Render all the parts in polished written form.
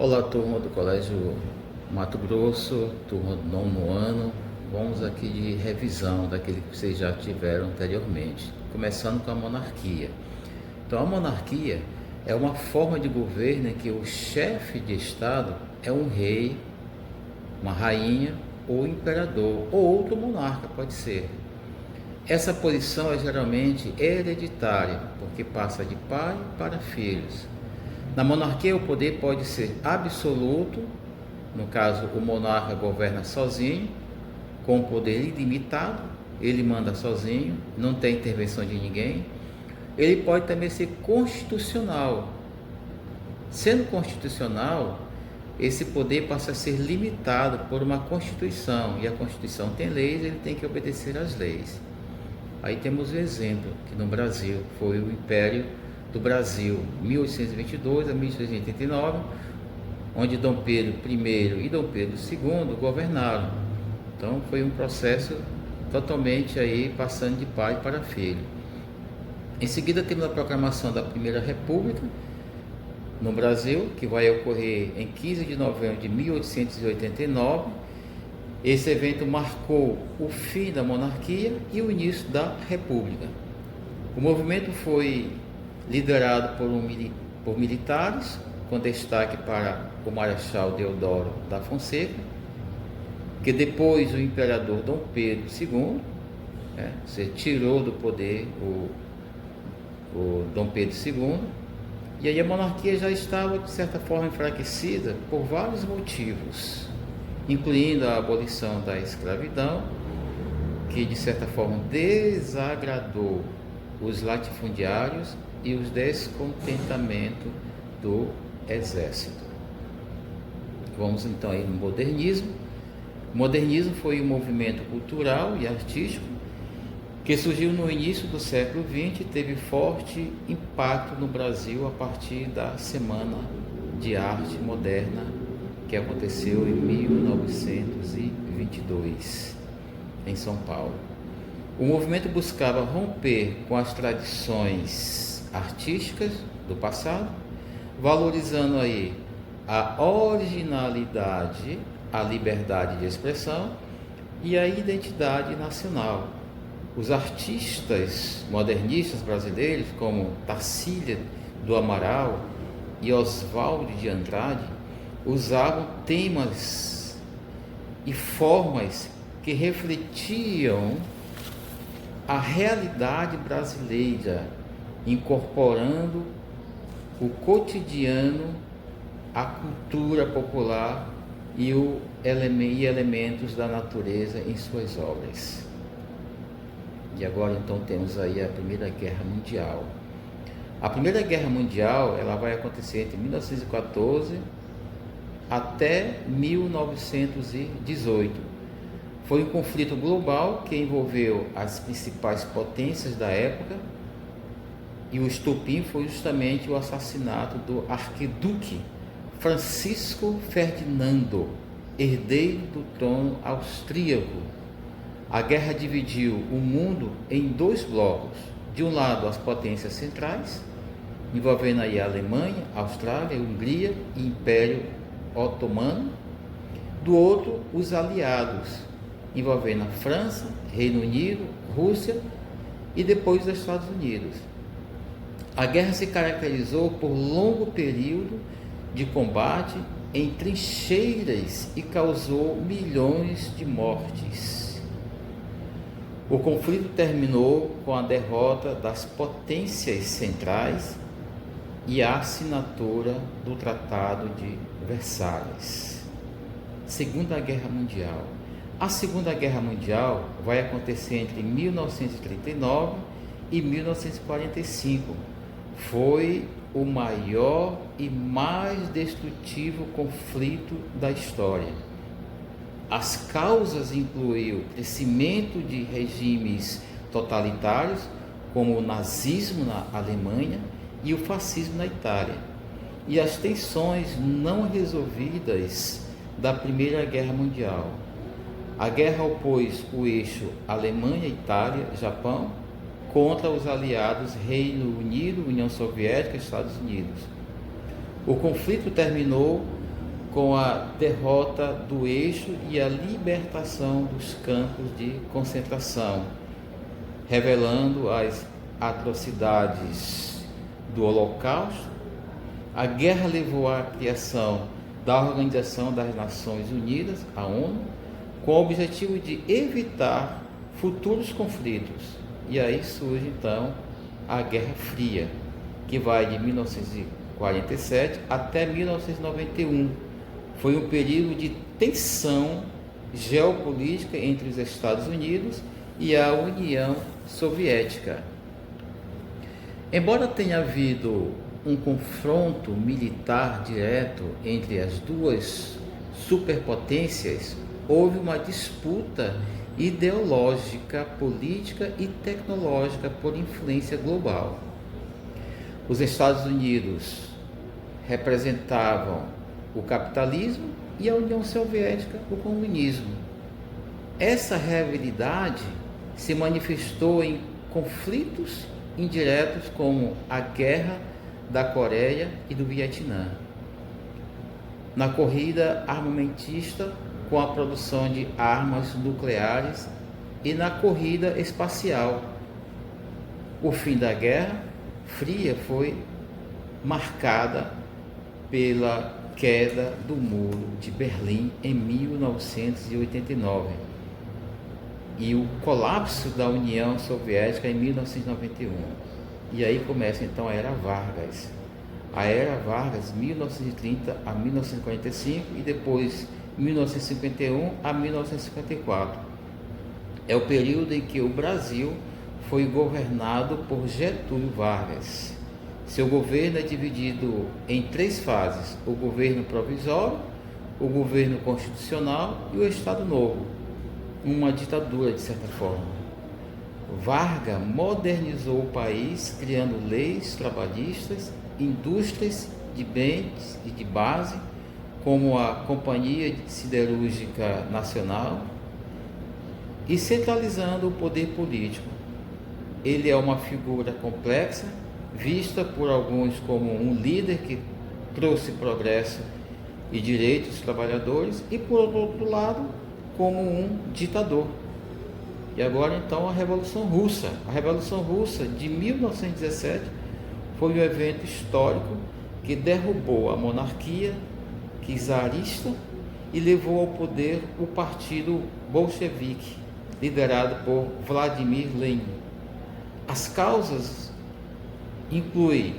Olá, turma do Colégio Mato Grosso, turma do nono ano. Vamos aqui de revisão daquele que vocês já tiveram anteriormente, começando com a monarquia. Então, a monarquia é uma forma de governo em que o chefe de Estado é um rei, uma rainha ou imperador, ou outro monarca, pode ser. Essa posição é geralmente hereditária, porque passa de pai para filhos. Na monarquia, o poder pode ser absoluto, no caso, o monarca governa sozinho, com poder ilimitado, ele manda sozinho, não tem intervenção de ninguém. Ele pode também ser constitucional. Sendo constitucional, esse poder passa a ser limitado por uma Constituição, e a Constituição tem leis, ele tem que obedecer às leis. Aí temos o exemplo, que no Brasil foi o Império do Brasil, 1822 a 1889, onde Dom Pedro I e Dom Pedro II governaram. Então foi um processo totalmente aí passando de pai para filho. Em seguida temos a proclamação da Primeira República no Brasil, que vai ocorrer em 15 de novembro de 1889. Esse evento marcou o fim da monarquia e o início da República. O movimento foi liderado por militares, com destaque para o Marechal Deodoro da Fonseca, que depois o imperador Dom Pedro II, se tirou do poder o Dom Pedro II, e aí a monarquia já estava, de certa forma, enfraquecida por vários motivos, incluindo a abolição da escravidão, que de certa forma desagradou os latifundiários e os descontentamentos do exército. Vamos então aí no modernismo. O modernismo foi um movimento cultural e artístico que surgiu no início do século XX e teve forte impacto no Brasil a partir da Semana de Arte Moderna, que aconteceu em 1922 em São Paulo. O movimento buscava romper com as tradições artísticas do passado, valorizando aí a originalidade, a liberdade de expressão e a identidade nacional. Os artistas modernistas brasileiros, como Tarsília do Amaral e Oswaldo de Andrade, usavam temas e formas que refletiam a realidade brasileira, incorporando o cotidiano, a cultura popular e elementos da natureza em suas obras. E agora então temos aí a Primeira Guerra Mundial. A Primeira Guerra Mundial ela vai acontecer entre 1914 até 1918. Foi um conflito global que envolveu as principais potências da época, e o estopim foi justamente o assassinato do arquiduque Francisco Ferdinando, herdeiro do trono austríaco. A guerra dividiu o mundo em dois blocos. De um lado, as potências centrais, envolvendo aí a Alemanha, a Austrália, a Hungria e Império Otomano. Do outro, os aliados, envolvendo a França, Reino Unido, Rússia e depois os Estados Unidos. A guerra se caracterizou por longo período de combate em trincheiras e causou milhões de mortes. O conflito terminou com a derrota das potências centrais e a assinatura do Tratado de Versalhes. Segunda Guerra Mundial. A Segunda Guerra Mundial vai acontecer entre 1939 e 1945. Foi o maior e mais destrutivo conflito da história. As causas incluíam o crescimento de regimes totalitários, como o nazismo na Alemanha e o fascismo na Itália, e as tensões não resolvidas da Primeira Guerra Mundial. A guerra opôs o eixo Alemanha, Itália, Japão contra os aliados Reino Unido, União Soviética e Estados Unidos. O conflito terminou com a derrota do eixo e a libertação dos campos de concentração, revelando as atrocidades do Holocausto. A guerra levou à criação da Organização das Nações Unidas, a ONU, com o objetivo de evitar futuros conflitos. E aí surge então a Guerra Fria, que vai de 1947 até 1991. Foi um período de tensão geopolítica entre os Estados Unidos e a União Soviética. Embora tenha havido um confronto militar direto entre as duas superpotências, houve uma disputa ideológica, política e tecnológica por influência global. Os Estados Unidos representavam o capitalismo e a União Soviética o comunismo. Essa rivalidade se manifestou em conflitos indiretos como a Guerra da Coreia e do Vietnã, na corrida armamentista com a produção de armas nucleares e na corrida espacial. O fim da Guerra Fria foi marcada pela queda do Muro de Berlim em 1989 e o colapso da União Soviética em 1991. E aí começa então a Era Vargas. A Era Vargas, 1930 a 1945 e depois 1951 a 1954. É o período em que o Brasil foi governado por Getúlio Vargas. Seu governo é dividido em 3 fases: o governo provisório, o governo constitucional e o Estado Novo, uma ditadura de certa forma. Vargas modernizou o país, criando leis trabalhistas, indústrias de bens e de base, como a Companhia Siderúrgica Nacional, e centralizando o poder político. Ele é uma figura complexa, vista por alguns como um líder que trouxe progresso e direitos dos trabalhadores, e por outro lado, como um ditador. E agora então a Revolução Russa. A Revolução Russa de 1917 foi um evento histórico que derrubou a monarquia czarista e levou ao poder o partido bolchevique, liderado por Vladimir Lenin. As causas incluem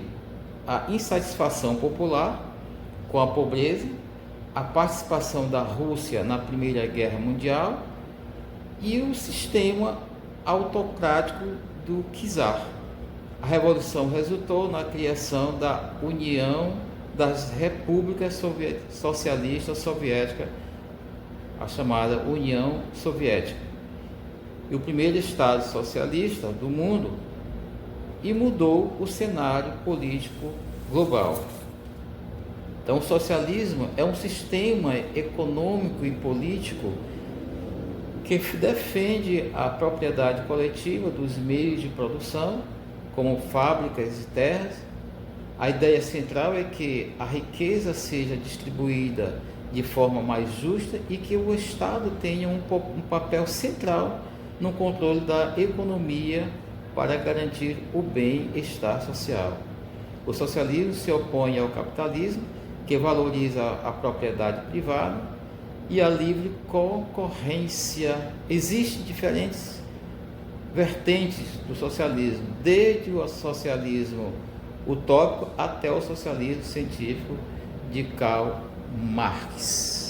a insatisfação popular com a pobreza, a participação da Rússia na Primeira Guerra Mundial e o sistema autocrático do czar. A revolução resultou na criação da União das Repúblicas Socialistas Soviéticas, a chamada União Soviética, e o primeiro Estado socialista do mundo, e mudou o cenário político global. Então, o socialismo é um sistema econômico e político que defende a propriedade coletiva dos meios de produção, como fábricas e terras. A ideia central é que a riqueza seja distribuída de forma mais justa e que o Estado tenha um papel central no controle da economia para garantir o bem-estar social. O socialismo se opõe ao capitalismo, que valoriza a propriedade privada e a livre concorrência. Existem diferentes vertentes do socialismo, desde o socialismo utópico até o socialismo científico de Karl Marx.